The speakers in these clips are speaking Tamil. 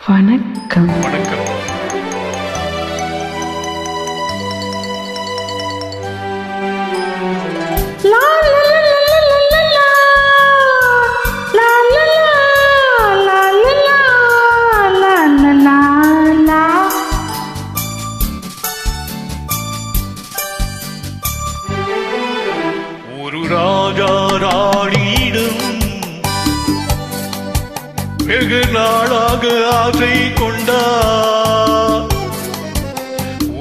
வணக்கம். வணக்கம். ஒரு ராஜா ராணியிடம் வெகு நாளாக ஆசை கொண்டார்.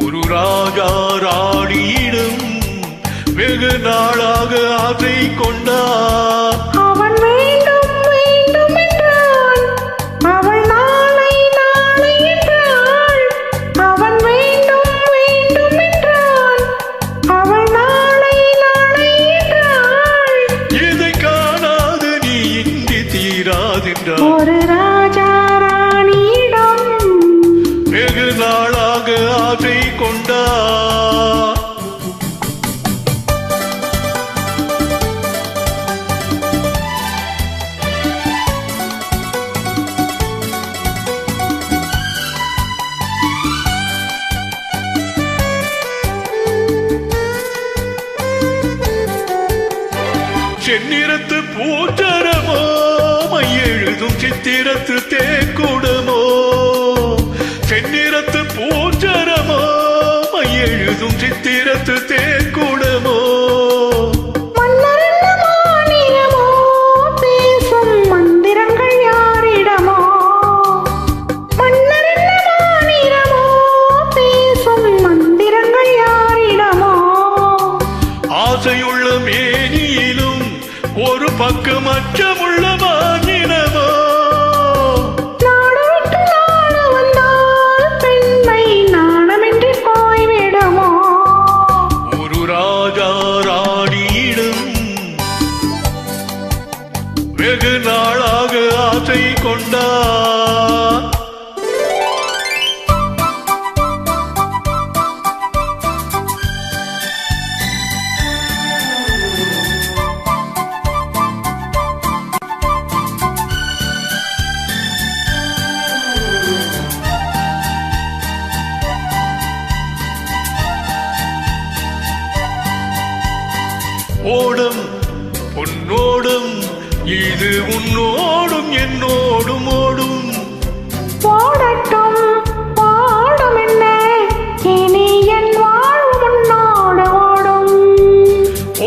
ஒரு ராஜா ராணியிடம் வெகு நாளாக ஆசை கொண்டார். அவன் வேண்டும் வேண்டும் என்றான், அவள் நாளை நாளை என்றாள். அவன் வேண்டும் வேண்டும் என்றான், அவள் நாளை நாளை என்றாள். இதை காணாது நீ இன்றி தீராதென்றார். ஒரு ராஜா ராணியிடம் வெகு நாளாக ஆசை கொண்டார். செந்நிறத்து பூச்சரமோ மையெழுதும் சித்திரத்து தேக்குடமோ. செந்நிறத்து பூச்சரமோ மையெழுதும் சித்திரத்து தேக்குடமோ. மன்னரென்ன மாநிலமோ பேசும் மந்திரங்கள் யாரிடமோ. மன்னரென்ன மாநிலமோ பேசும் மந்திரங்கள் யாரிடமோ. ஆசையுள்ள மேனியிலும் ஒரு பக்கம் அச்சமுள்ள வாங்கினமோ. நாடு விட்டு நாடு வந்தால் பெண்மை நாணமின்றி போய்விடுமோ. ஒரு ராஜா ராணியிடம் வெகு நாளாக ஆசை கொண்டார். ஓடும் பொன்னோடும் இது உன்னோடும் என்னோடும் ஓடும். போடட்டும் பாடும் என்ன, இனி என் வாழ்வு முன்னோடு ஓடும்.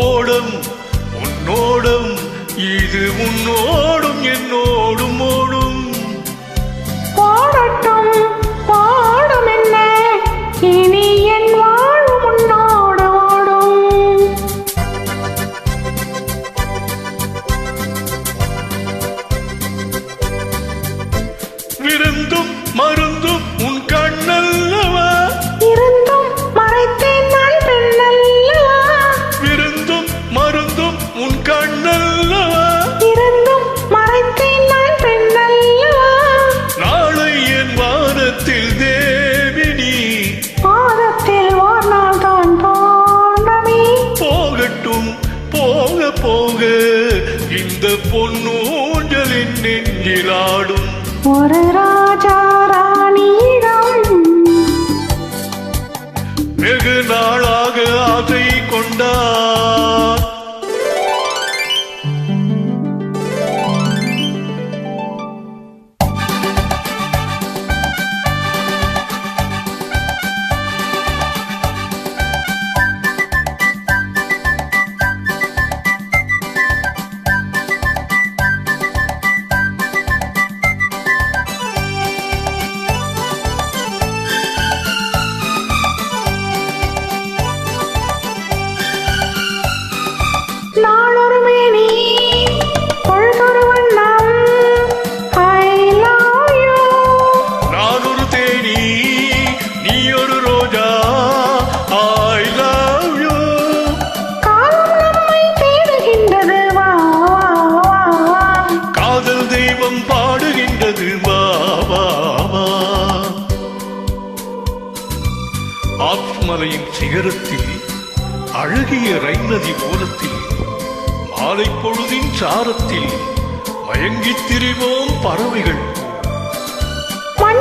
ஓடும் உன்னோடும் இது உன்னோடும் என்னோடும் ஓடும். போடட்டும் பாடும் என்ன, இனி என் வாழ்வு முன்னோடு ஓடும். விருந்தும் மருந்தும் உன் கண்ணல்லவா. இருந்தும் மறைத்தேன் நான் பெண்ணல்லவா. விருந்தும் மருந்தும் உன் கண்ணல்லவா. இருந்தும் மறைத்தேன் நான் பெண்ணல்லவா. நாளை என் வானத்தில் தேவினி பாதத்தில் ஒரு நாள் தான் பௌர்ணமி. போகட்டும் போக போக இந்த பொன்னூஞ்சலின் நெஞ்சிலாடும். ஒரு ராஜா ராணியிடம் வெகு நாளாக ஆசை கொண்டார். நாளொரு மேனி பொழுதொரு வண்ணம். I love you. நான் ஒரு தேனி நீ ஒரு ரோஜா. I love you. காலம் நம்மை தேடுகின்றது வா வா வா. காதல் தெய்வம் பாடுகின்றது வா வா வா. ஆத்மலையின் சிகரத்தில் அழகிய ரைநதி ஓரத்தில் மாலை பொழுதின் சாரத்தில் மயங்கித் திரிவோம் பறவைகள். மண்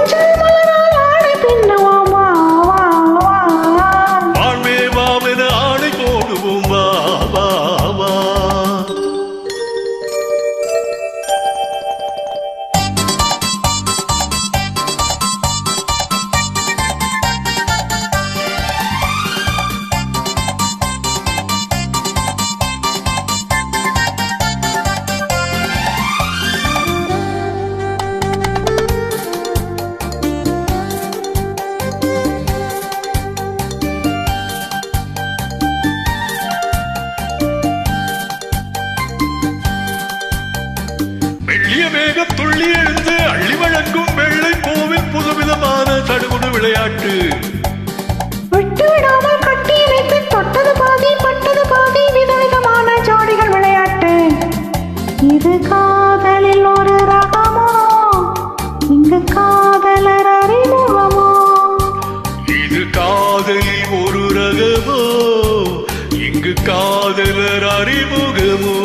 விளையாட்டு விட்டு விடாமல் கட்டி இணைத்து தொட்டது பாதி பட்டது பாதி விதவிதமான ஜோடிகள் விளையாட்டு இது காதலில் ஒரு ரகமோ இங்கு காதலர் அறிமுகமோ இது காதலில் ஒரு ரகமோ இங்கு காதலர் அறிமுகமோ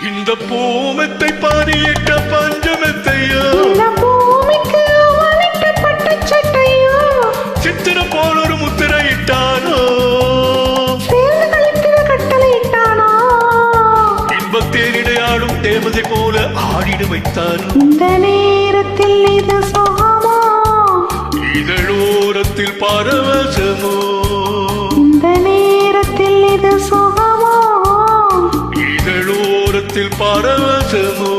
இந்த பூமத்தை பாதியிட்ட பஞ்சமத்தையோ இந்த பூமிக்கு அவனிட்டப்பட்ட சட்டையோ சித்திரம் போல் ஒரு முத்திரையிட்டானோ சேர்ந்து கழித்திட கட்டளையிட்டானோ இன்பத்தேனிடையாடும் தேவதை போல ஆடிட வைத்தானோ இந்த நேரத்தில் இது சுகமோ இதழோரத்தில் பரவசமோ இந்த நேரத்தில் இது சுகமோ இதழோரத்தில் பரவசமோ